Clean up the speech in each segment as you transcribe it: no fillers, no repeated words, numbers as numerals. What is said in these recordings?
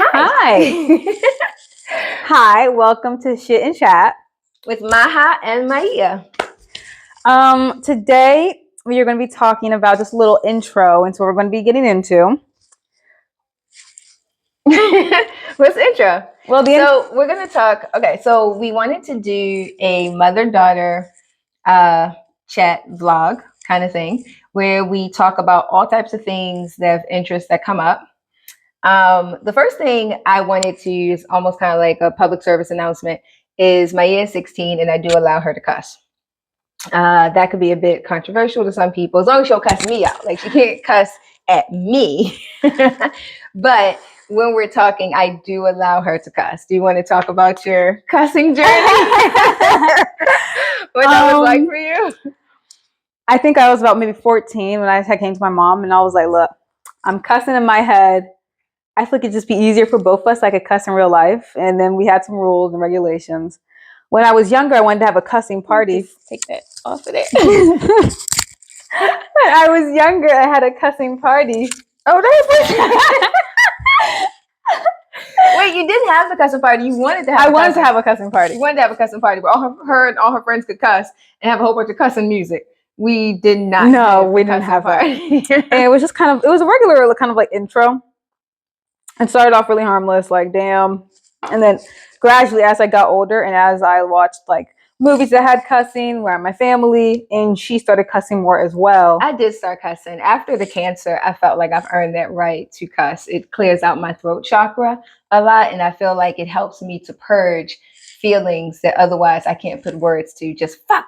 Hi. Hi, welcome to Shit and Chat with Maha and Maya. Today we are going to be talking about just a little intro into what we're going to be getting into. What's the intro? Well, we're going to talk. Okay, so we wanted to do a mother-daughter chat vlog kind of thing where we talk about all types of things that have interest that come up. The first thing I wanted to use, almost kind of like a public service announcement, is Maya is 16 and I do allow her to cuss. That could be a bit controversial to some people, as long as she'll cuss me out. Like, she can't cuss at me. But when we're talking, I do allow her to cuss. Do you want to talk about your cussing journey? What that was like for you? I think I was about maybe 14 when I came to my mom and I was like, look, I'm cussing in my head. I feel like it'd just be easier for both of us. I could cuss in real life. And then we had some rules and regulations. When I was younger, I wanted to have a cussing party. Just take that off of there. When I was younger, I had a cussing party. Oh, that was Wait, you didn't have the cussing party. You wanted to have I wanted to have a cussing party. You wanted to have a cussing party, but her and all her friends could cuss and have a whole bunch of cussing music. We did not. No, we didn't have that. And it was just kind of, it was a regular kind of like intro. It started off really harmless, like, damn. And then gradually, as I got older and as I watched like movies that had cussing around my family, and she started cussing more as well. I did start cussing. After the cancer, I felt like I've earned that right to cuss. It clears out my throat chakra a lot, and I feel like it helps me to purge feelings that otherwise I can't put words to. Just fuck,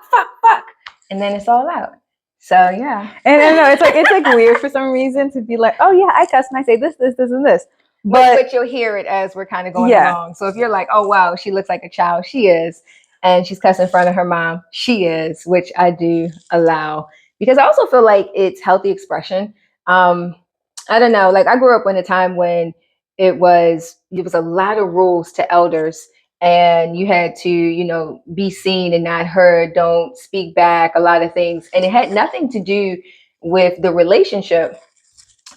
and then it's all out. So yeah. And I know it's like weird for some reason to be like, oh yeah, I cuss and I say this, and this. But you'll hear it as we're kind of going along. So if you're like, oh wow, she looks like a child, she is. And she's cussing in front of her mom, she is, which I do allow. Because I also feel like it's healthy expression. I don't know, like I grew up in a time when it was a lot of rules to elders. And you had to, be seen and not heard, don't speak back, a lot of things. And it had nothing to do with the relationship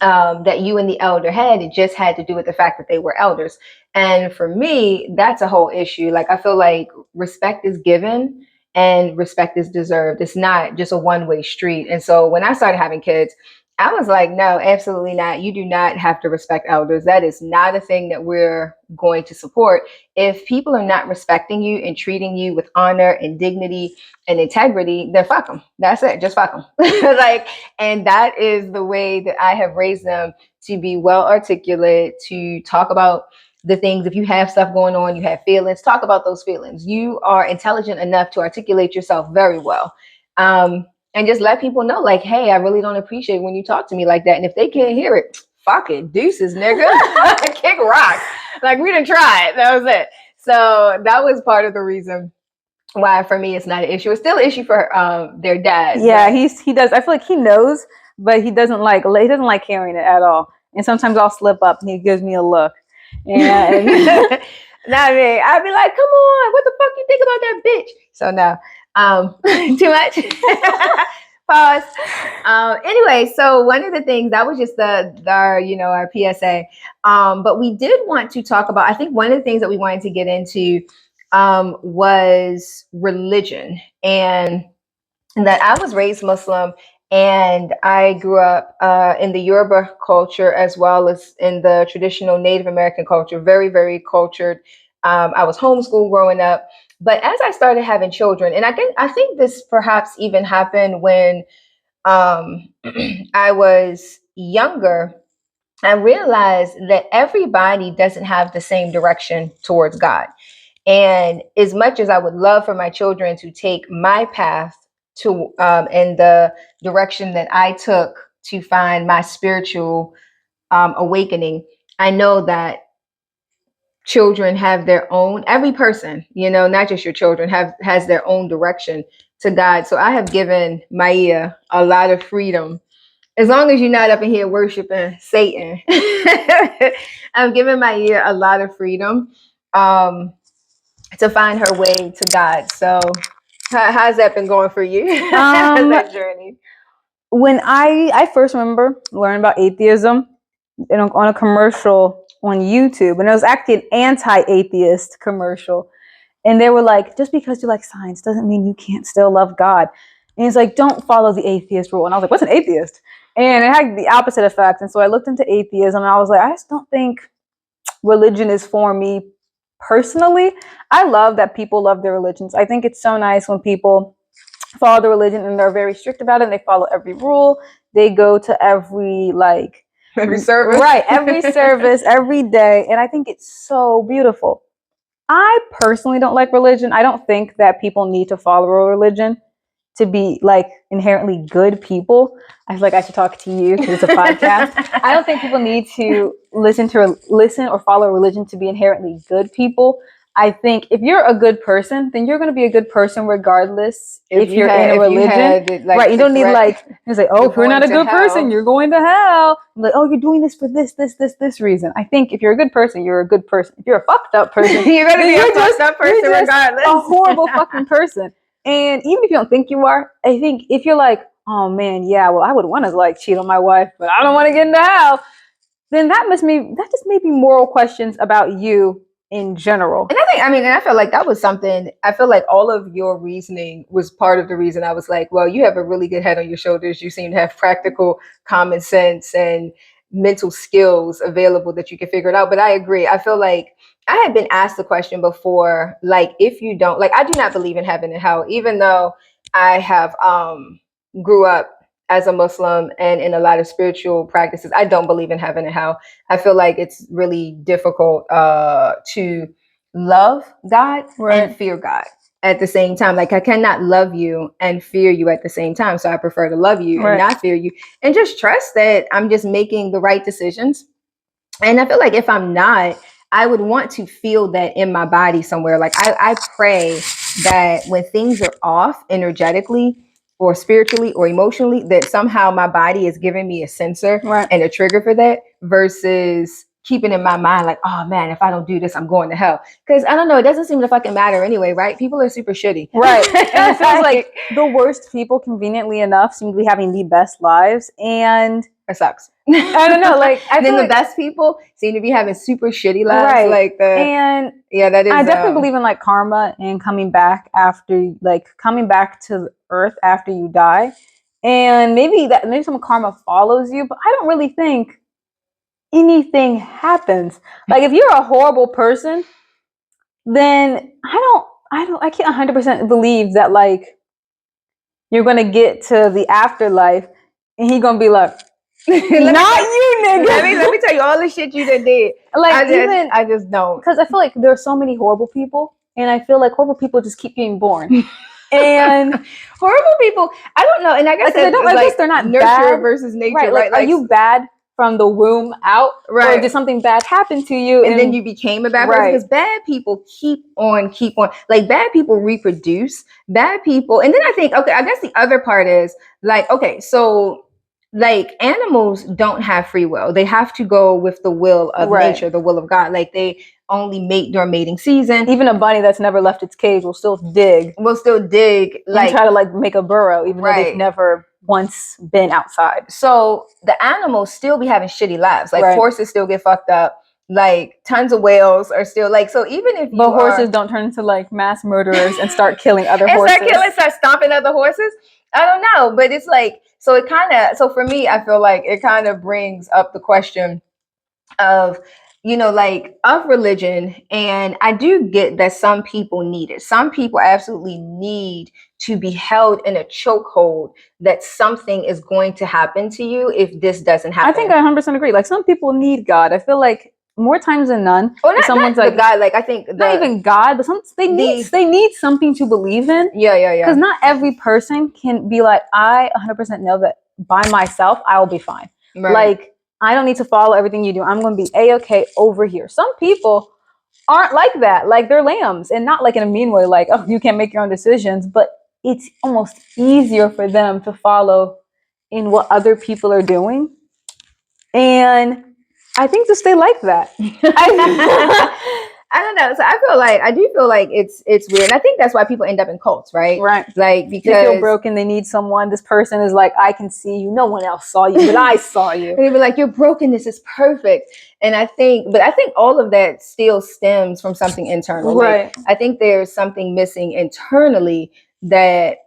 that you and the elder had. It just had to do with the fact that they were elders. And for me, that's a whole issue. Like, I feel like respect is given and respect is deserved. It's not just a one-way street. And so when I started having kids, I was like, no, absolutely not. You do not have to respect elders. That is not a thing that we're going to support. If people are not respecting you and treating you with honor and dignity and integrity, then fuck them. That's it. Just fuck them. And that is the way that I have raised them, to be well articulate, to talk about the things. If you have stuff going on, you have feelings, talk about those feelings. You are intelligent enough to articulate yourself very well. And just let people know, like, hey, I really don't appreciate when you talk to me like that. And if they can't hear it, fuck it, deuces, nigga. Kick rocks. Like, we didn't try it. That was it. So that was part of the reason why for me it's not an issue. It's still an issue for their dad. Yeah, he does. I feel like he knows, but he doesn't like hearing it at all. And sometimes I'll slip up and he gives me a look. And not me. I'd be like, come on, what the fuck you think about that bitch? So no. Too much. Pause. Anyway, so one of the things that was just our PSA. But we did want to talk about, I think one of the things that we wanted to get into was religion, and that I was raised Muslim and I grew up in the Yoruba culture as well as in the traditional Native American culture, very, very cultured. I was homeschooled growing up. But as I started having children, and I think this perhaps even happened when I was younger, I realized that everybody doesn't have the same direction towards God. And as much as I would love for my children to take my path to in the direction that I took to find my spiritual awakening, I know that children have their own, every person, not just your children, has their own direction to God. So I have given Maya a lot of freedom. As long as you're not up in here worshiping Satan, I'm giving Maya a lot of freedom to find her way to God. So how's that been going for you? That journey? When I first remember learning about atheism on a commercial on YouTube, and it was actually an anti-atheist commercial. And they were like, just because you like science doesn't mean you can't still love God. And he's like, don't follow the atheist rule. And I was like, what's an atheist? And it had the opposite effect. And so I looked into atheism, and I was like, I just don't think religion is for me personally. I love that people love their religions. I think it's so nice when people follow the religion and they're very strict about it, and they follow every rule. They go to every service. Right, every service, every day. And I think it's so beautiful. I personally don't like religion. I don't think that people need to follow a religion to be like inherently good people. I feel like I should talk to you because it's a podcast. I don't think people need to listen or follow a religion to be inherently good people. I think if you're a good person, then you're going to be a good person regardless if you're in a religion. Right, you don't need it's like, oh, if you're not a good person, you're going to hell. I'm like, oh, you're doing this for this reason. I think if you're a good person, you're a good person. If you're a fucked up person, you're going to be a fucked up person regardless. A horrible fucking person. And even if you don't think you are, I think if you're like, oh man, yeah, well, I would want to like cheat on my wife, but I don't want to get into hell, then that just may be moral questions about you in general. And I feel like that was something, I feel like all of your reasoning was part of the reason I was like, well, you have a really good head on your shoulders. You seem to have practical common sense and mental skills available that you can figure it out. But I agree. I feel like I had been asked the question before, like, if you don't, like, I do not believe in heaven and hell, even though I have grew up as a Muslim and in a lot of spiritual practices. I don't believe in heaven and hell. I feel like it's really difficult to love God and fear God at the same time. Like, I cannot love you and fear you at the same time. So I prefer to love you and not fear you, and just trust that I'm just making the right decisions. And I feel like if I'm not, I would want to feel that in my body somewhere. Like I pray that when things are off energetically or spiritually or emotionally, that somehow my body is giving me a sensor and a trigger for that, versus keeping in my mind like, oh man, if I don't do this, I'm going to hell. Because I don't know, it doesn't seem to fucking matter anyway, right? People are super shitty. Right. And it feels like the worst people, conveniently enough, seem to be having the best lives. And it sucks. I don't know, like I then the best people seem to be having super shitty lives. Right. Like and yeah, that is I definitely believe in like karma and coming back to earth after you die. And maybe some karma follows you, but I don't really think anything happens. Like if you're a horrible person, then I can't 100% believe that like you're gonna get to the afterlife and he gonna be like, not you, nigga. Let me tell you all the shit you done did. Like I just don't, because I feel like there are so many horrible people, and I feel like horrible people just keep getting born. And horrible people, I don't know. And I guess I guess they're not nurture bad versus nature, right? Like, are you bad from the womb out, or did something bad happen to you and then you became a bad person? Because bad people keep on. Like bad people reproduce. Bad people, and then I think, okay, I guess the other part is like, okay, so like animals don't have free will. They have to go with the will of nature, the will of God. Like they only mate during mating season. Even a bunny that's never left its cage will still dig, like try to like make a burrow, even though they've never once been outside. So the animals still be having shitty lives. Like horses still get fucked up. Like tons of whales are still like, so even if horses don't turn into like mass murderers and start killing other horses. Start stomping other horses. I don't know, but it's like, so for me, I feel like it kind of brings up the question of, like of religion. And I do get that some people need it. Some people absolutely need to be held in a chokehold that something is going to happen to you if this doesn't happen. I think I 100% agree. Like some people need God. I feel like more times than none. Well, someone's like God. Like I think not even God, but they need something to believe in. Yeah. Because not every person can be like, I 100% know that by myself I will be fine. Right. Like I don't need to follow everything you do. I'm going to be A-okay over here. Some people aren't like that. Like they're lambs, and not like in a mean way. Like, oh, you can't make your own decisions, but it's almost easier for them to follow in what other people are doing. And I think just they like that. I don't know. So I do feel like it's weird. And I think that's why people end up in cults, right? Right. Like, because they feel broken, they need someone. This person is like, I can see you. No one else saw you, but I saw you. And they be like, your brokenness is perfect. And I think all of that still stems from something internal. Right. Like, I think there's something missing internally that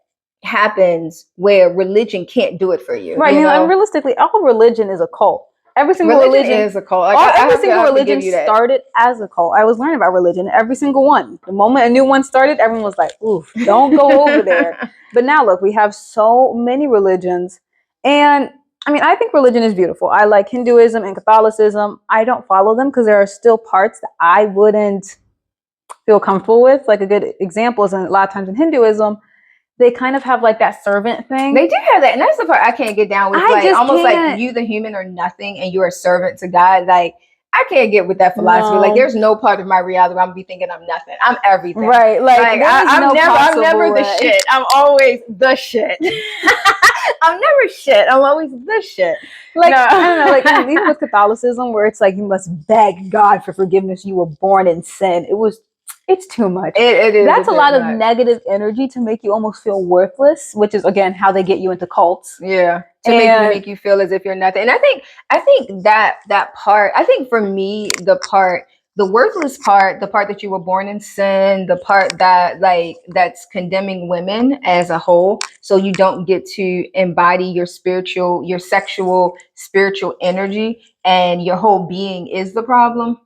happens where religion can't do it for you. Right. You know? And realistically, all religion is a cult. Every single religion is a cult. Every single religion started as a cult. I was learning about religion. Every single one. The moment a new one started, everyone was like, oof, don't go over there. But now look, we have so many religions. And I mean, I think religion is beautiful. I like Hinduism and Catholicism. I don't follow them because there are still parts that I wouldn't feel comfortable with. Like a good example is a lot of times in Hinduism, they kind of have like that servant thing. They do have that, and that's the part I can't get down with. Like you, the human, are nothing, and you're a servant to God. Like, I can't get with that philosophy. No. Like, there's no part of my reality where I'm gonna be thinking I'm nothing. I'm everything. Right? Like I'm never the shit. I'm always the shit. I'm never shit. I'm always the shit. Like, no. I don't know. Like, even with Catholicism, where it's like you must beg God for forgiveness. You were born in sin. It's too much. It is. That's a lot of negative energy to make you almost feel worthless, which is again how they get you into cults. Yeah, to make you feel as if you're nothing. And I think that part. I think for me, the worthless part, the part that you were born in sin, the part that that's condemning women as a whole, so you don't get to embody your sexual, spiritual energy, and your whole being is the problem.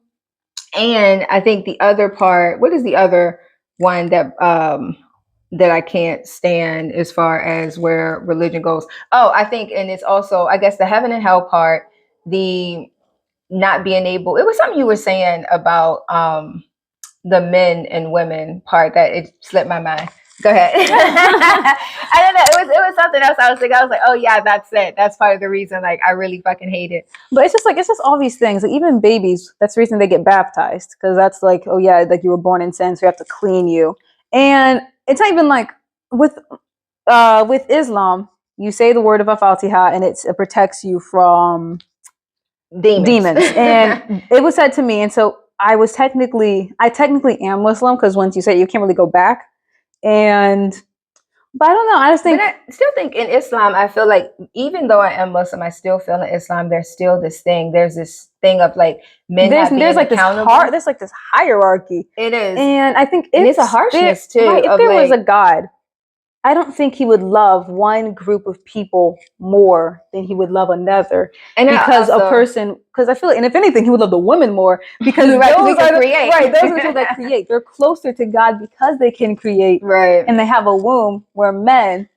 And I think the other part, what is the other one that I can't stand as far as where religion goes? Oh, I think, and it's also, I guess, the heaven and hell part, the not being able, it was something you were saying about the men and women part that it slipped my mind. Go ahead. I don't know. It was something else. I was like, oh yeah, that's it. That's part of the reason. Like, I really fucking hate it. But it's just all these things. Like, even babies, that's the reason they get baptized, because that's like, oh yeah, like you were born in sin, so we have to clean you. And it's not even like with Islam, you say the word of Al-Fatiha, and it protects you from demons. And it was said to me, and so I technically am Muslim, because once you say it, you can't really go back. But I don't know. I still think in Islam, I feel like even though I am Muslim, I still feel in Islam there's still this thing. There's this thing of like men there's like accountable. There's like this hierarchy. It is, and I think it's a harshness too. Right, if there was a God, I don't think he would love one group of people more than he would love another. And because I feel like, and if anything, he would love the women more, because those are the people that create. They're closer to God because they can create. Right. And they have a womb, where men,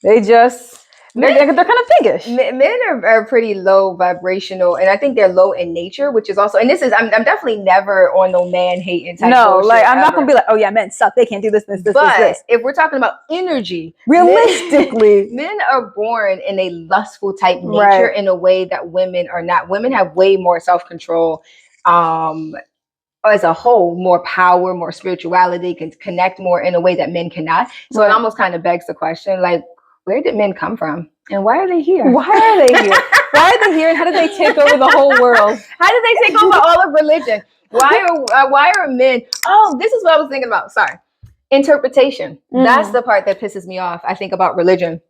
they're kind of piggish. Men are pretty low vibrational, and I think they're low in nature, which is also, and this is, I'm definitely never on no man hating type. No, like I'm not gonna be like, oh yeah, men suck, they can't do this. But if we're talking about energy, realistically, men are born in a lustful type nature, in a way that women are not. Women have way more self-control, as a whole, more power, more spirituality, can connect more in a way that men cannot. So it almost kind of begs the question, like, where did men come from? And why are they here? Why are they here? And how did they take over the whole world? How did they take over all of religion? Why are men? Oh, this is what I was thinking about. Sorry. Interpretation. That's the part that pisses me off, I think, about religion.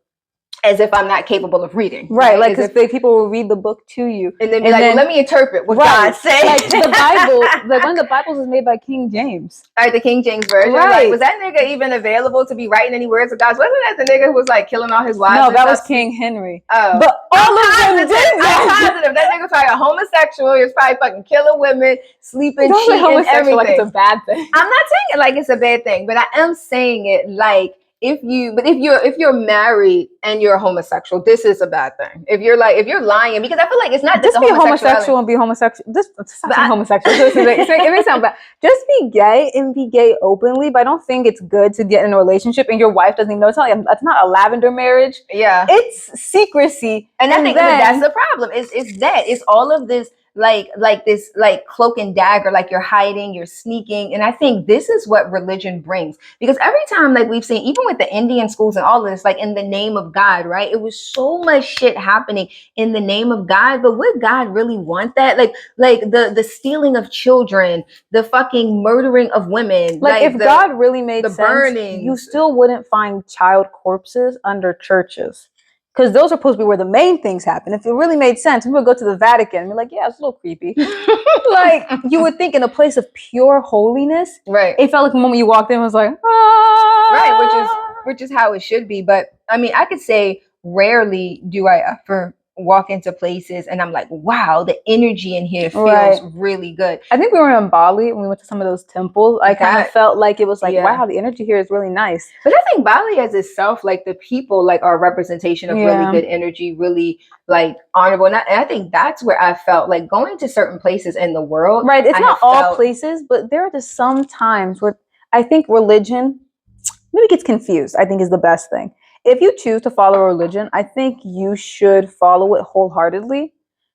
As if I'm not capable of reading. Right, like, because people will read the book to you. And then be like, well, let me interpret what God said. Like, the Bible, like one of the Bibles is made by King James. All right, the King James Version. Right. Like, was that nigga even available to be writing any words of God? Wasn't that the nigga who was like killing all his wives? No, that was King Henry. Oh. But all of them did that. I'm positive. That nigga was probably a homosexual. He was probably fucking killing women, sleeping, cheating, everything. Like it's a bad thing. I'm not saying it like it's a bad thing, but I am saying it like, if you're married and you're homosexual, this is a bad thing. If you're lying, because I feel like it's not just be homosexual and be homosexual. Homosexual. It may sound bad. Just be gay and be gay openly. But I don't think it's good to get in a relationship and your wife doesn't even know. It's not like, that's not a lavender marriage. Yeah, it's secrecy. And I think that's the problem. It's all of this this like cloak and dagger, like you're hiding, you're sneaking. And I think this is what religion brings, because every time, like we've seen, even with the Indian schools and all of this, like in the name of God, right? It was so much shit happening in the name of God, but would God really want that? Like the stealing of children, the fucking murdering of women, like if God really made sense, burnings. You still wouldn't find child corpses under churches. Because those are supposed to be where the main things happen. If it really made sense, we would go to the Vatican and be like, yeah, it's a little creepy. Like, you would think in a place of pure holiness, right? It felt like the moment you walked in, it was like, right, which is how it should be. But I mean, I could say rarely do I ever walk into places and I'm like, wow, the energy in here feels really good. I think we were in Bali when we went to some of those temples. I kind of felt like it was like, wow, the energy here is really nice. But I think Bali as itself, like the people, like are a representation of really good energy, really like honorable. And I think that's where I felt like going to certain places in the world. Right. It's not all places, but there are just some times where I think religion maybe gets confused, I think is the best thing. If you choose to follow a religion, I think you should follow it wholeheartedly.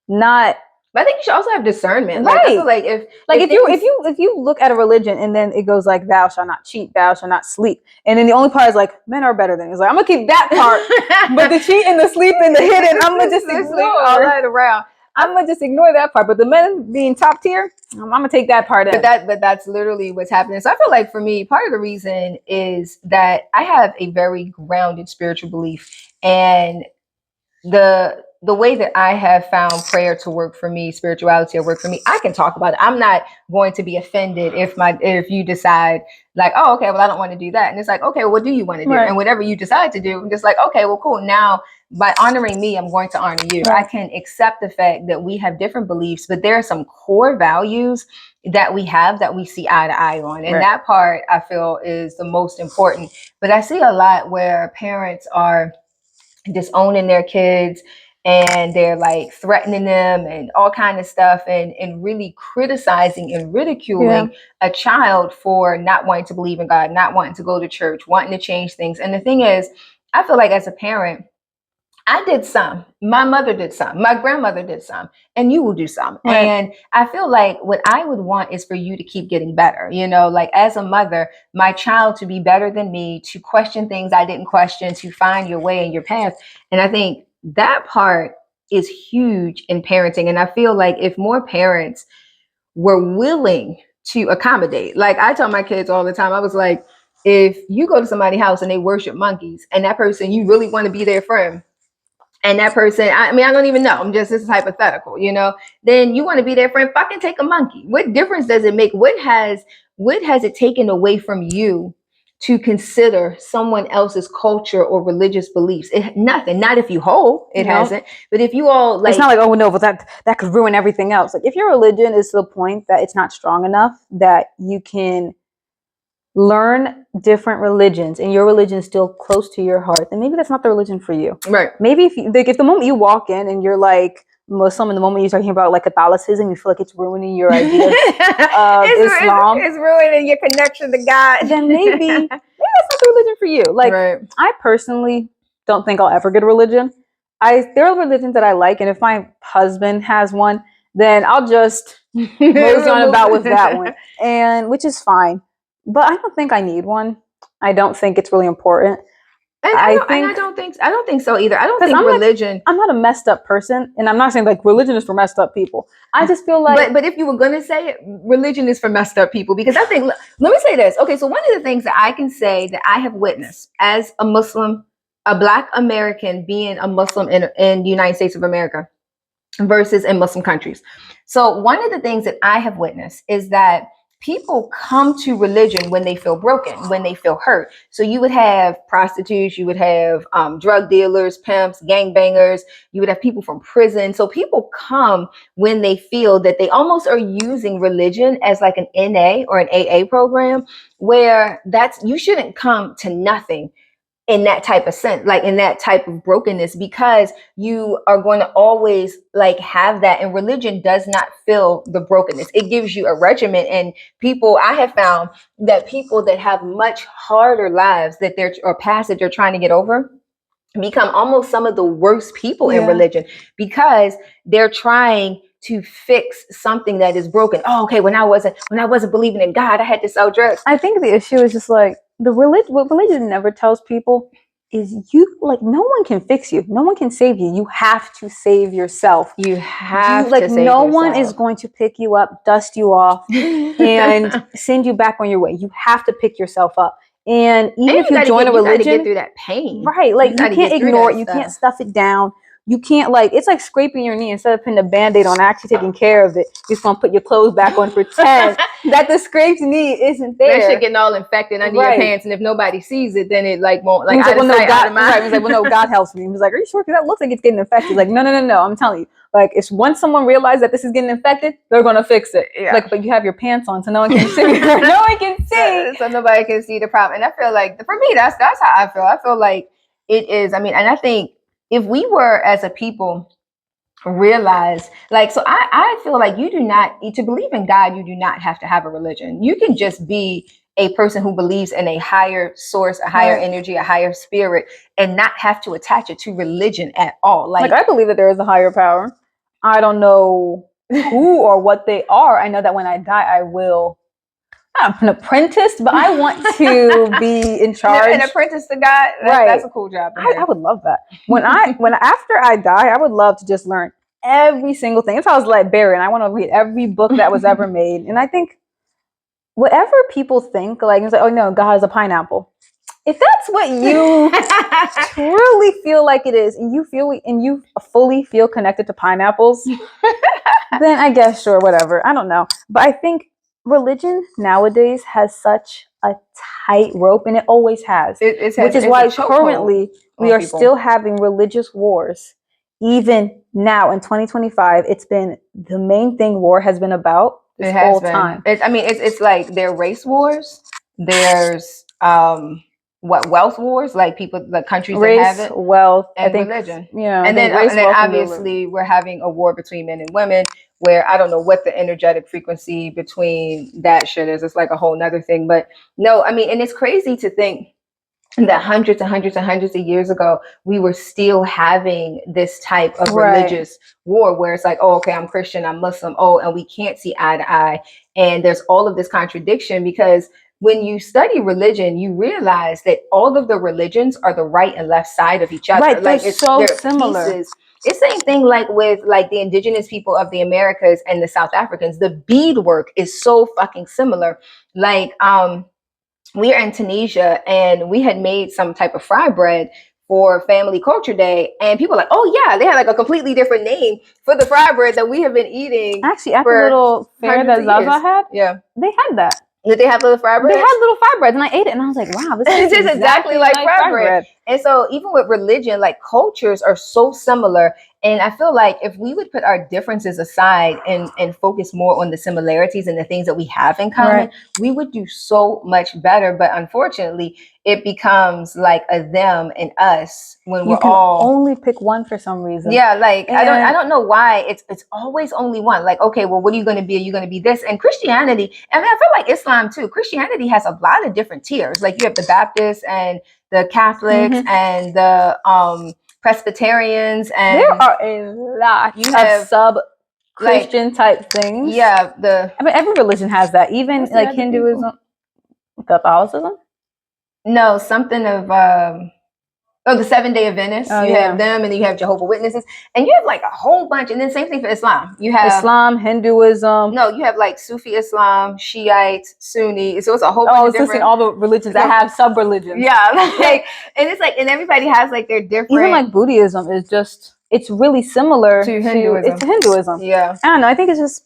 But I think you should also have discernment. Right. Like, I feel like if you look at a religion and then it goes like, thou shalt not cheat, thou shalt not sleep, and then the only part is like, men are better than. It's like, I'm gonna keep that part, but the cheat and the sleep and the hidden, I'm gonna just ignore all that around. I'm gonna just ignore that part. But the men being top tier, I'm gonna take that part in. But that's literally what's happening. So I feel like for me, part of the reason is that I have a very grounded spiritual belief, and the way that I have found prayer to work for me, spirituality to work for me, I can talk about it. I'm not going to be offended if you decide like, oh, okay, well, I don't want to do that. And it's like, okay, well, what do you want to do? Right. And whatever you decide to do, I'm just like, okay, well, cool. Now, by honoring me, I'm going to honor you. Right. I can accept the fact that we have different beliefs, but there are some core values that we have that we see eye to eye on. And that part I feel is the most important. But I see a lot where parents are disowning their kids and they're like threatening them and all kind of stuff and really criticizing and ridiculing a child for not wanting to believe in God, not wanting to go to church, wanting to change things. And the thing is, I feel like as a parent, I did some, my mother did some, my grandmother did some, and you will do some. Right. And I feel like what I would want is for you to keep getting better. You know, like as a mother, my child to be better than me, to question things I didn't question, to find your way and your path. And I think that part is huge in parenting. And I feel like if more parents were willing to accommodate, like I tell my kids all the time, I was like, if you go to somebody's house and they worship monkeys and that person, you really want to be their friend, and that person, I mean, I don't even know. This is hypothetical, you know, then you want to be their friend, fucking take a monkey. What difference does it make? What has it taken away from you to consider someone else's culture or religious beliefs? Nothing. Not if you hold, it hasn't. But if you all like, it's not like, oh no, but that could ruin everything else. Like if your religion is to the point that it's not strong enough that you can learn different religions and your religion is still close to your heart, then maybe that's not the religion for you. Right. Maybe if the moment you walk in and you're like Muslim, and the moment you're talking about like Catholicism, you feel like it's ruining your idea of Islam. It's ruining your connection to God. Then maybe that's not the religion for you. Like I personally don't think I'll ever get a religion. There are religions that I like, and if my husband has one, then I'll just mosey on about with that one, and which is fine. But I don't think I need one. I don't think it's really important. And I don't think so either. I don't think religion. I'm not a messed up person, and I'm not saying like religion is for messed up people. I just feel like, but if you were gonna say it, religion is for messed up people, because I think. Let me say this. Okay, so one of the things that I can say that I have witnessed as a Muslim, a Black American being a Muslim in the United States of America versus in Muslim countries. So one of the things that I have witnessed is that people come to religion when they feel broken, when they feel hurt. So you would have prostitutes, you would have drug dealers, pimps, gangbangers, you would have people from prison. So people come when they feel that they almost are using religion as like an NA or an AA program, where you shouldn't come to nothing in that type of sense, like in that type of brokenness, because you are going to always like have that. And religion does not fill the brokenness. It gives you a regimen. And I have found that people that have much harder lives or past that they're trying to get over become almost some of the worst people in religion, because they're trying to fix something that is broken. Oh, okay. When I wasn't believing in God, I had to sell drugs. I think the issue is just like what religion never tells people is no one can fix you. No one can save you. You have to save yourself. You have to save no yourself. one is going to pick you up, dust you off, and send you back on your way. You have to pick yourself up. And even if you join a religion, you gotta get through that pain. Right. Like you can't ignore it. You can't stuff it down. You can't it's like scraping your knee instead of putting a Band-Aid on, actually taking care of it. You're just gonna put your clothes back on, pretend that the scraped knee isn't there. That shit getting all infected under your pants, and if nobody sees it, then it won't He's like, God helps me. He was like, are you sure? Because that looks like it's getting infected. Like, no. I'm telling you. Like, it's once someone realizes that this is getting infected, they're gonna fix it. Yeah. Like, but you have your pants on, so no one can see. No one can see. So nobody can see the problem. And I feel like, for me, that's how I feel. I feel like it is. I mean, and I think if we were as a people realize, so I feel like you do not, to believe in God, you do not have to have a religion. You can just be a person who believes in a higher source, a higher energy, a higher spirit, and not have to attach it to religion at all. Like I believe that there is a higher power. I don't know who or what they are. I know that when I die, I will. I'm an apprentice, but I want to be in charge. An apprentice to God. That's a cool job. I would love that. When after I die, I would love to just learn every single thing. If I was librarian, I want to read every book that was ever made. And I think whatever people think, it's like, oh no, God is a pineapple. If that's what you truly feel like it is, and you fully feel connected to pineapples, then I guess sure, whatever. I don't know, but I think religion nowadays has such a tight rope, and it always has. Which is why currently we are still having religious wars. Even now in 2025, it's been the main thing war has been about this whole time. It's like there are race wars. There's wealth wars, like countries race, that have it, wealth, and religion. Yeah, and then obviously we're having a war between men and women, where I don't know what the energetic frequency between that shit is. It's like a whole nother thing. But no, and it's crazy to think that hundreds and hundreds and hundreds of years ago, we were still having this type of religious war, where it's like, oh, okay, I'm Christian, I'm Muslim, and we can't see eye to eye. And there's all of this contradiction, because when you study religion, you realize that all of the religions are the right and left side of each other. Right, they're so similar. Pieces. It's the same thing with the indigenous people of the Americas and the South Africans. The beadwork is so fucking similar. We are in Tunisia, and we had made some type of fry bread for Family Culture Day, and people were like, oh yeah, they had a completely different name for the fry bread that we have been eating. Actually, at the little fair that Zaza had, they had that. Did they have little fry bread? They had little fry breads, and I ate it, and I was like, wow, this is exactly like fry bread. And so even with religion, cultures are so similar. And I feel like if we would put our differences aside and focus more on the similarities and the things that we have in common, we would do so much better. But unfortunately, it becomes like a them and us when we're all only pick one for some reason. Yeah, I don't know why it's always only one. Okay, well, what are you going to be? Are you going to be this? And Christianity, I feel like Islam too. Christianity has a lot of different tiers. You have the Baptists and the Catholics and the Presbyterians, and there are a lot of sub-Christian type things. Yeah, every religion has that. Even Hinduism, Catholicism. No, something of the 7-day Adventists. You have them, and then you have Jehovah's Witnesses, and you have a whole bunch. And then same thing for Islam. You have Islam, Hinduism. No, you have Sufi Islam, Shiites, Sunni. So it's a whole bunch of different. All the religions that have sub-religions. Yeah, and it's and everybody has their different. Even Buddhism is just, it's really similar to Hinduism. It's Hinduism. Yeah, I don't know. I think it's just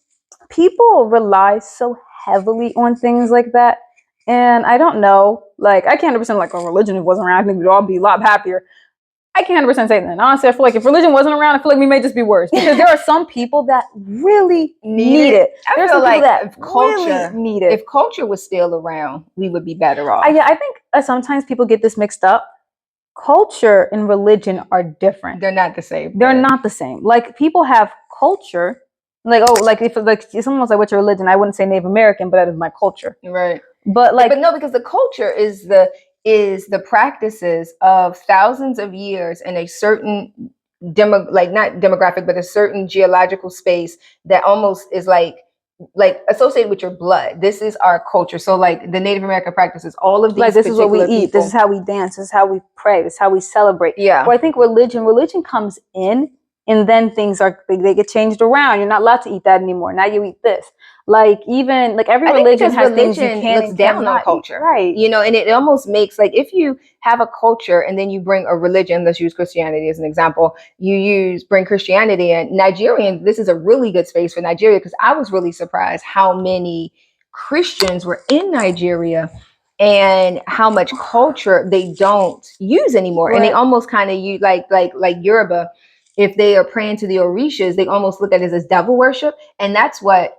people rely so heavily on things like that. And I don't know, I can't 100% religion, if it wasn't around, I think we'd all be a lot happier. I can't 100% say that. Honestly, I feel like if religion wasn't around, I feel like we may just be worse, because there are some people that really need it. I feel like if culture was still around, we would be better off. I think sometimes people get this mixed up. Culture and religion are different. They're not the same. They're not the same. People have culture, if someone was what's your religion? I wouldn't say Native American, but that is my culture. Right. But no, because the culture is the practices of thousands of years in a certain not demographic, but a certain geological space that almost is like associated with your blood. This is our culture. So like the Native American practices, all of these, like this is what we eat, this is how we dance, this is how we pray, this is how we celebrate. Yeah. Well, I think religion comes in, and then things they get changed around. You're not allowed to eat that anymore. Now you eat this. Like even like every religion has things you can looks and down on culture, eat. Right? You know, and it almost makes like if you have a culture and then you bring a religion. Let's use Christianity as an example. Bring Christianity and Nigerian. This is a really good space for Nigeria because I was really surprised how many Christians were in Nigeria and how much culture they don't use anymore, right. And they almost kind of use like Yoruba. If they are praying to the Orishas, they almost look at it as devil worship, and that's what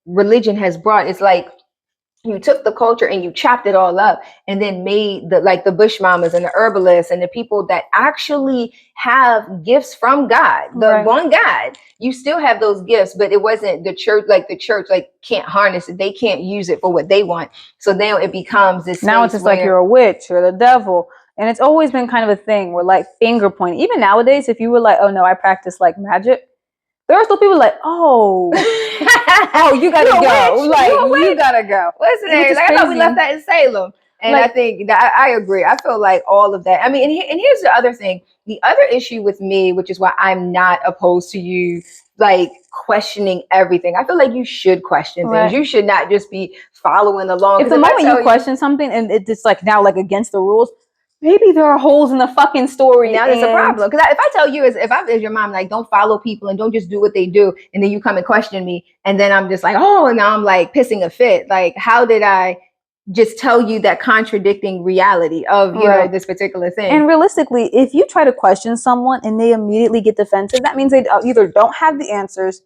religion has brought. It's like you took the culture and you chopped it all up and then made the bush mamas and the herbalists and the people that actually have gifts from God, the one God. You still have those gifts, but it wasn't the church can't harness it. They can't use it for what they want. So now it becomes this. Now it's just like you're a witch or the devil. And it's always been kind of a thing where like finger pointing. Even nowadays, if you were like, oh no, I practice like magic, there are still people like, oh, you gotta go. Like, you gotta go. What's the name? Like, I thought we left that in Salem. And like, I think that I agree. I feel like all of that. I mean, and here's the other thing. The other issue with me, which is why I'm not opposed to you like questioning everything. I feel like you should question things. You should not just be following along. If the moment you question something and it's like now like against the rules, maybe there are holes in the fucking story. Now there's a problem. Because if I tell you, as your mom, like, don't follow people and don't just do what they do, and then you come and question me, and then I'm just like, oh, and now I'm like pissing a fit. Like, how did I just tell you that contradicting reality of, you know, this particular thing? And realistically, if you try to question someone and they immediately get defensive, that means they either don't have the answers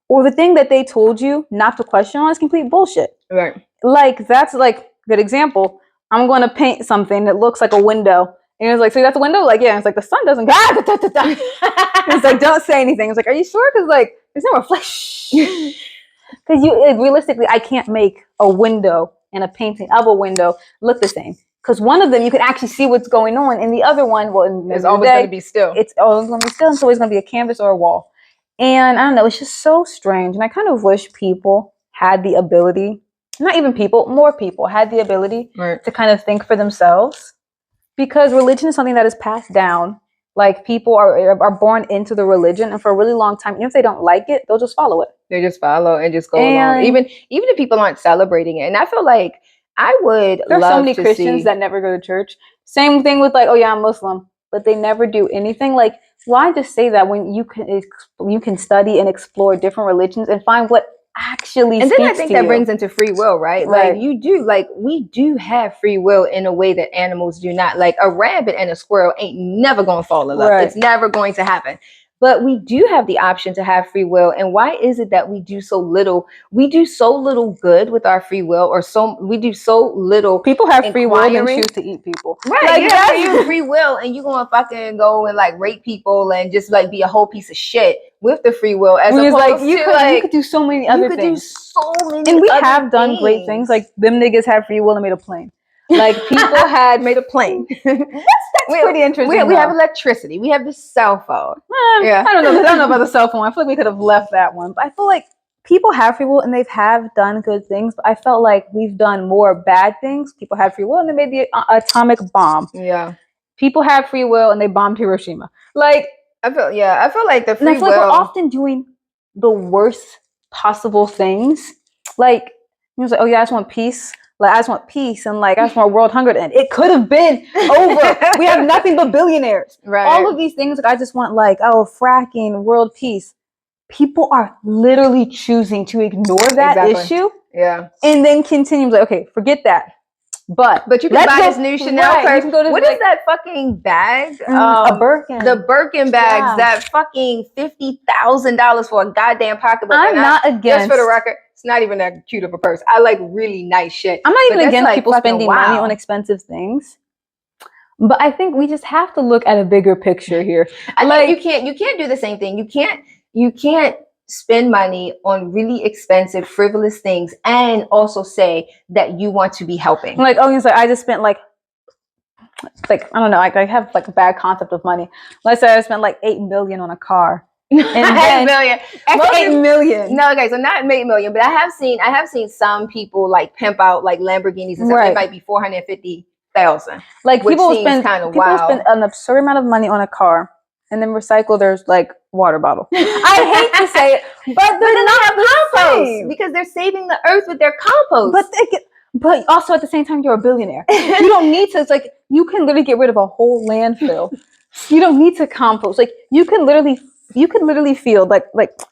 or the thing that they told you not to question on is complete bullshit. Right. Like, that's like, good example. I'm going to paint something that looks like a window. And it's like, so that's a window? Like, yeah. And it's like, the sun doesn't. It's like, don't say anything. It's like, are you sure? Because like, there's no reflection. Because realistically, I can't make a window and a painting of a window look the same. Because one of them, you can actually see what's going on. And the other one, well, it's always going to be still. It's always going to be still. It's always going to be a canvas or a wall. And I don't know, it's just so strange. And I kind of wish people had the ability, not even people, more people had the ability to kind of think for themselves, because religion is something that is passed down. Like, people are born into the religion, and for a really long time, even if they don't like it, they'll just follow it. They just follow and just go along. Even if people aren't celebrating it. And I feel like there's so many Christians that never go to church. Same thing with like, oh yeah, I'm Muslim, but they never do anything. Like, why just say that when you can study and explore different religions and find what actually speaks to you? And then I think that brings into free will, right? Like, we do have free will in a way that animals do not. Like, a rabbit and a squirrel ain't never going to fall in love. It's never going to happen. But we do have the option to have free will. And why is it that we do so little? We do so little good with our free will, we do so little. People have free will and choose to eat people. Right. Like, you have free will and you're going to fucking go and like rape people and just like be a whole piece of shit with the free will. As opposed like, you could do so many other things. You could do so many and we have done great things. Like, them niggas have free will and made a plane. Like, people had made a plane. That's pretty interesting. We have electricity. We have the cell phone. I don't know about the cell phone. I feel like we could have left that one. But I feel like people have free will and they have done good things. But I felt like we've done more bad things. People had free will and they made the atomic bomb. Yeah. People have free will and they bombed Hiroshima. Like, I feel like the free will. And I feel like we're often doing the worst possible things. Like, he was like, oh yeah, I just want peace. Like, I just want peace and like I just want world hunger to end. It could have been over. We have nothing but billionaires. Right. All of these things, like, I just want like, oh, fracking, world peace. People are literally choosing to ignore that issue. Yeah. And then continue like, okay, forget that. But you can buy this new Chanel purse. What is that fucking bag? A Birkin. The Birkin bags. That fucking $50,000 for a goddamn pocketbook. I'm not against. Just for the record, it's not even that cute of a purse. I like really nice shit. I'm not even against people spending money on expensive things. But I think we just have to look at a bigger picture here. I think you can't do the same thing. You can't spend money on really expensive, frivolous things and also say that you want to be helping. Like, oh, he's like, I just spent like like I don't know, I have like a bad concept of money. Let's say I spent like $8 million on a car. And then, 8 million. $8 million. No, okay, so not 8 million, but I have seen some people like pimp out like Lamborghinis and stuff. It might be 450,000. Like people will spend an absurd amount of money on a car and then recycle their like water bottle. I hate to say it, but they're not compost because they're saving the earth with their compost. But also at the same time, you're a billionaire. You don't need to. It's like you can literally get rid of a whole landfill. You don't need to compost. Like you could literally feel like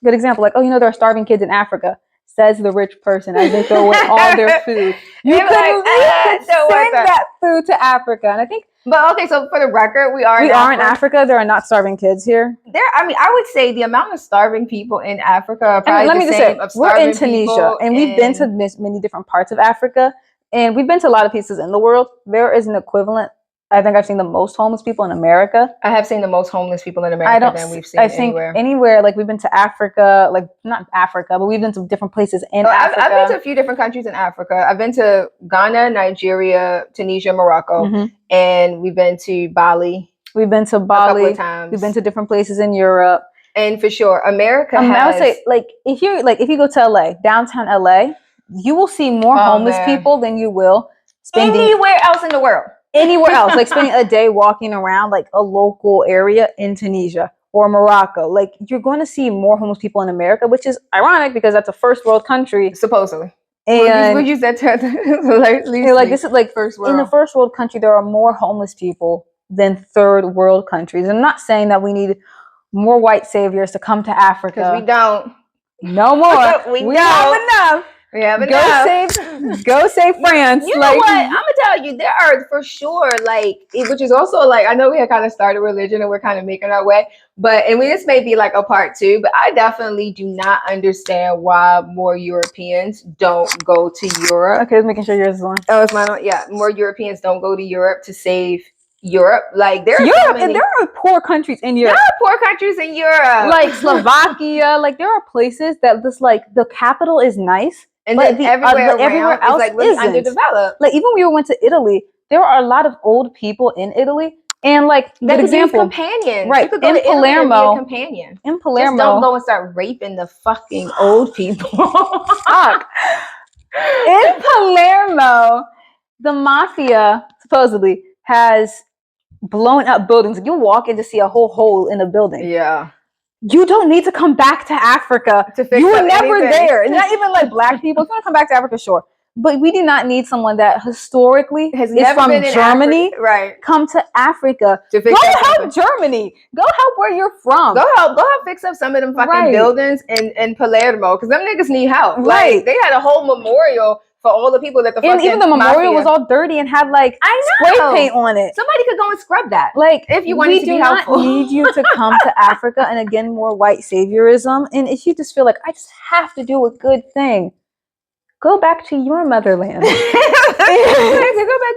good example. Like, oh, you know, there are starving kids in Africa. Says the rich person as they throw away all their food. You could send that food to Africa, and I think. But okay, so for the record, we are in Africa. There are not starving kids here. I would say the amount of starving people in Africa are probably let me just say, we're in Tunisia, and we've been to many different parts of Africa, and we've been to a lot of places in the world. There is an equivalent. I think I've seen the most homeless people in America. I have seen the most homeless people in America than we've seen anywhere. Anywhere, like we've been to Africa, like not Africa, but we've been to different places in Africa. I've been to a few different countries in Africa. I've been to Ghana, Nigeria, Tunisia, Morocco, and we've been to Bali. We've been to Bali a couple of times. We've been to different places in Europe. And for sure, America has... I would say, like, if you go to LA, downtown LA, you will see more homeless people than you will spending anywhere else in the world. Anywhere else, like spending a day walking around like a local area in Tunisia or Morocco. Like you're going to see more homeless people in America, which is ironic because that's a first world country. Supposedly. And would you say this is like first world. In the first world country, there are more homeless people than third world countries. I'm not saying that we need more white saviors to come to Africa. Because we don't. No more. we have enough. We have enough. Go save France. You know what? I'm gonna tell you, there are for sure which is also like I know we had kind of started religion and we're kind of making our way, this may be like a part 2, but I definitely do not understand why more Europeans don't go to Europe. Okay, I was making sure yours is on. Oh, it's mine on. Yeah, more Europeans don't go to Europe to save Europe. Like there are poor countries in Europe. There are poor countries in Europe, like Slovakia. Like there are places that just like the capital is nice. And then everywhere else is like really underdeveloped. Like even when we went to Italy, there are a lot of old people in Italy, and like that example, companions, right? In Palermo, companion. In Palermo, just don't go and start raping the fucking old people. Fuck. In Palermo, the mafia supposedly has blown up buildings. You walk in to see a whole hole in a building. Yeah. You don't need to come back to Africa. You were never there. Not even like black people. If you want to come back to Africa, sure. But we do not need someone that historically is from Germany. Right. Come to Africa. Go help Germany. Go help where you're from. Go help fix up some of them fucking buildings in Palermo. Because them niggas need help. Right. Like they had a whole memorial for all the people that and even the memorial was all dirty and had like spray paint on it. Somebody could go and scrub that. Like if you wanted to be helpful. We do not need you to come to Africa and again more white saviorism. And if you just feel like I just have to do a good thing, go back to your motherland. Go back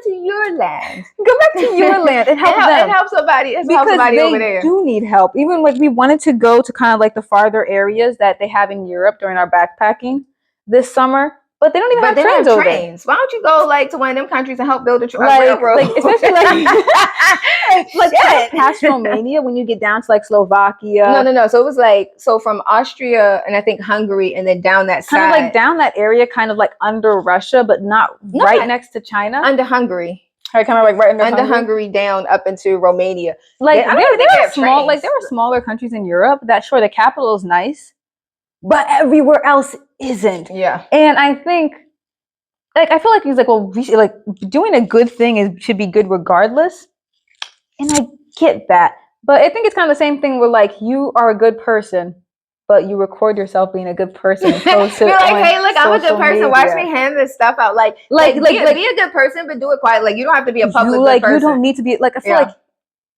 to your land. Go back to your land and help them. And help somebody. Help somebody over there. They do need help. Even like we wanted to go to kind of like the farther areas that they have in Europe during our backpacking this summer. But they don't even have trains over there. Why don't you go like to one of them countries and help build a railroad? Like especially like past Romania when you get down to like Slovakia. No. So it was from Austria and I think Hungary and then down that side. Kind of like down that area, kind of like under Russia, but not right next to China. Under Hungary. Kind of like right under Hungary down up into Romania. Like there are small, like there are smaller countries in Europe that sure the capital is nice, but everywhere else isn't. Yeah. And I think I feel like he's like, well, we should, like doing a good thing should be good regardless. And I get that. But I think it's kind of the same thing where like you are a good person, but you record yourself being a good person and post it. You're like, hey, look, I'm a good person. Media. Watch me hand this stuff out. Like be a good person, but do it quiet. Like you don't have to be a public good person. You don't need to be like I feel like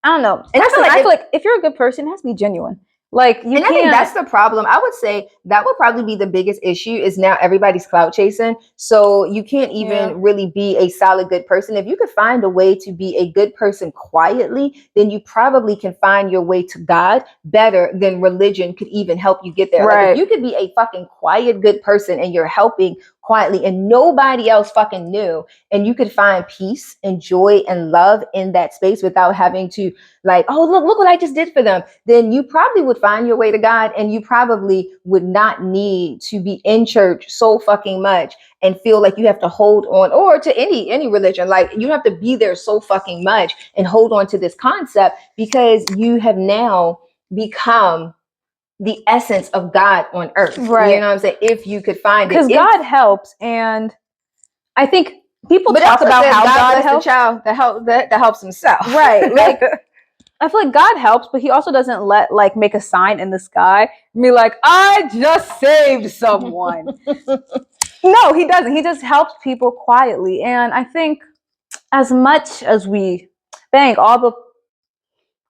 I don't know. And I feel like if you're a good person, it has to be genuine. Like you and I think that's the problem. I would say that would probably be the biggest issue is now everybody's clout chasing. So you can't even really be a solid good person. If you could find a way to be a good person quietly, then you probably can find your way to God better than religion could even help you get there. Right. Like if you could be a fucking quiet good person and you're helping quietly and nobody else fucking knew, and you could find peace and joy and love in that space without having to like, oh, look what I just did for them, then you probably would find your way to God, and you probably would not need to be in church so fucking much and feel like you have to hold on, or to any religion, like you have to be there so fucking much and hold on to this concept, because you have now become the essence of God on earth. Right. You know what I'm saying? If you could find it. Because God helps, and I think people But talk about how God helps helps. the child that helps himself. Right. Like, I feel like God helps, but he also doesn't like make a sign in the sky and be like, I just saved someone. No, he doesn't. He just helps people quietly. And I think as much as we thank all the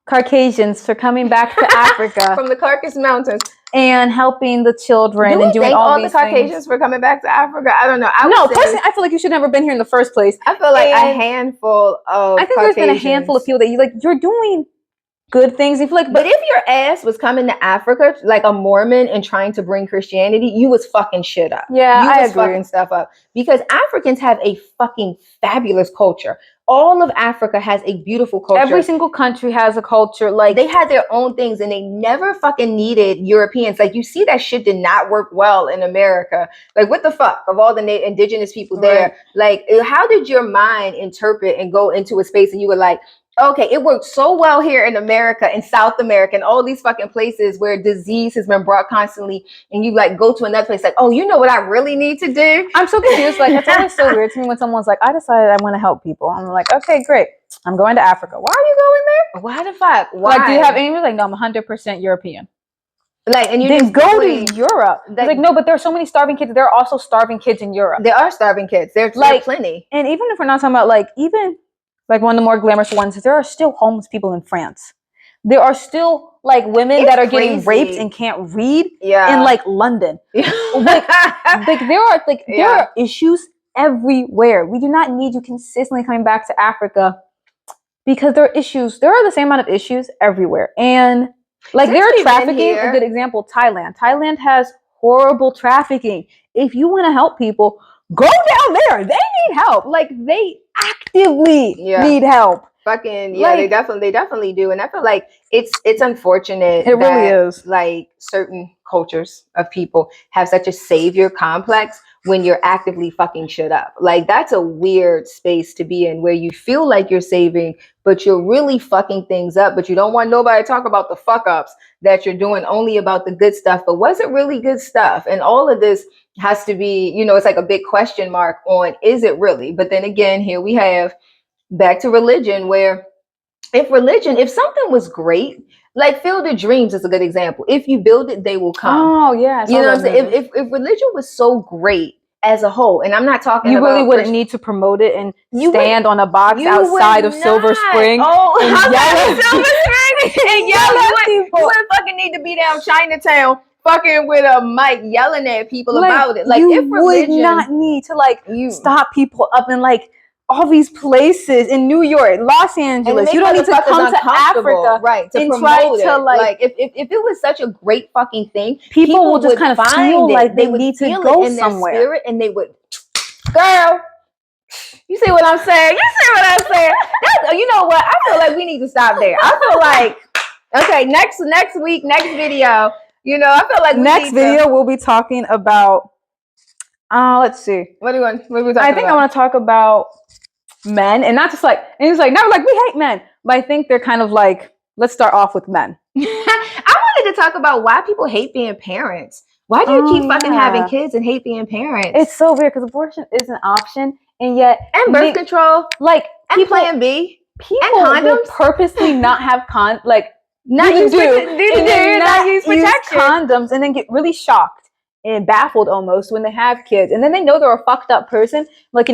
Caucasians for coming back to Africa from the Caucasus Mountains and helping the children and doing all these the Caucasians things for coming back to Africa? I don't know. Personally, I feel like you should never been here in the first place. I feel like a handful of I think there's been a handful of people that you're doing good things. You feel like, but if your ass was coming to Africa like a Mormon and trying to bring Christianity, you was fucking shit up. Yeah, you I was agree. Fucking stuff up, because Africans have a fucking fabulous culture. All of Africa has a beautiful culture. Every single country has a culture. Like, they had their own things, and they never fucking needed Europeans. Like, you see that shit did not work well in America. Like, what the fuck of all the indigenous people there? Right. Like, how did your mind interpret and go into a space and you were like, okay, it worked so well here in America and South America and all these fucking places where disease has been brought constantly, and you like go to another place like, oh, you know what I really need to do? I'm so confused. Like, it's always so weird to me when someone's like, I decided I want to help people. I'm like, okay, great. I'm going to Africa. Why are you going there? Why the fuck? Why? Like, do you have any? Like, no, I'm 100% European. Like, and you then go to Europe. Like, no, but there are so many starving kids. There are also starving kids in Europe. There are starving kids. There's like plenty. And even if we're not talking about like one of the more glamorous ones, there are still homeless people in France. There are still like women that are getting raped and can't read in like London. like there are issues everywhere. We do not need you consistently coming back to Africa, because there are issues. There are the same amount of issues everywhere. And like, there are trafficking. A good example, Thailand. Thailand has horrible trafficking. If you want to help people, go down there. They need help. Like, they actively need help. Fucking they definitely do. And I feel like it's unfortunate. It really is. Like, certain cultures of people have such a savior complex when you're actively fucking shit up. Like, that's a weird space to be in, where you feel like you're saving, but you're really fucking things up, but you don't want nobody to talk about the fuck ups that you're doing, only about the good stuff. But was it really good stuff? And all of this has to be, it's like a big question mark on, is it really? But then again, here we have back to religion, where if something was great, like Field of Dreams is a good example. If you build it, they will come. Oh yeah, you know what I'm saying? If religion was so great as a whole, and I'm not talking you about really wouldn't need to promote it and stand on a box outside of Silver Spring. Oh, and yell at Silver Spring and yell at people. You wouldn't fucking need to be down Chinatown fucking with a mic yelling at people about it. Like, you would not need to stop people up in like all these places in New York, Los Angeles. You don't need to come to Africa, right? To and promote it. Like if it was such a great fucking thing, people will just kind of feel like they need to go somewhere, spirit, and they would. Girl, you see what I'm saying? You see what I'm saying? You know what? I feel like we need to stop there. I feel like, okay, next week, next video. I feel like next video we'll be talking about. Let's see. What are we talking about? I think I want to talk about men, and not just like, and it's like, no, like, we hate men, but I think they're kind of like, let's start off with men. I wanted to talk about why people hate being parents. Why do you keep fucking having kids and hate being parents? It's so weird, because abortion is an option, and yet birth control, like, and Plan B, people will purposely not have not use protection, condoms, and then get really shocked and baffled almost when they have kids, and then they know they're a fucked up person. Like,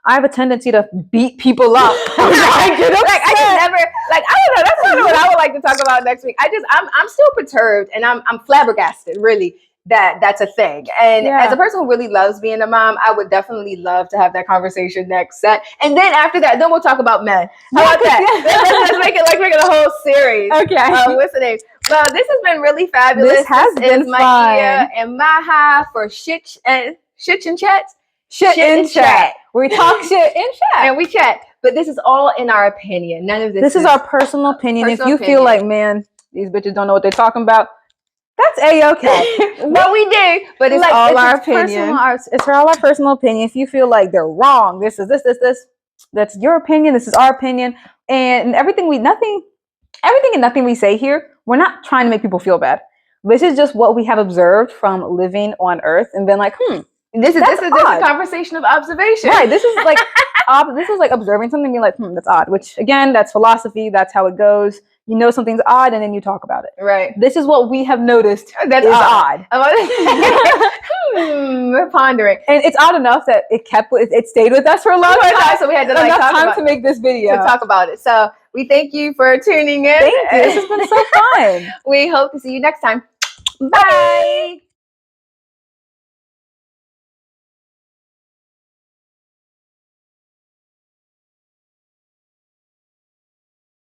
I have a tendency to beat people up. I just never, I don't know. That's kind of what I would like to talk about next week. I'm still perturbed, and I'm flabbergasted, really, that's a thing. And as a person who really loves being a mom, I would definitely love to have that conversation next set. And then after that, then we'll talk about men. How about that? Let's make it a whole series. Okay. What's the name? Well, this has been really fabulous. This has been fun. And Maha for shit and chats. shit in chat. We talk shit in chat. And we chat. But this is all in our opinion. None of this is our personal opinion. If you feel like, man, these bitches don't know what they're talking about, that's A-okay. But we do. But it's all our opinion. It's all our personal opinion. If you feel like they're wrong, this, that's your opinion. This is our opinion. And everything and nothing we say here, we're not trying to make people feel bad. This is just what we have observed from living on Earth and been like, this is just a conversation of observation. Right. This is like observing something and being like, that's odd. Which again, that's philosophy. That's how it goes. You know something's odd and then you talk about it. Right. This is what we have noticed that's is odd. We're pondering. And it's odd enough that it stayed with us for a long time. So we had to enough time to make this video. To talk about it. So we thank you for tuning in. Thank you. This has been so fun. We hope to see you next time. Bye.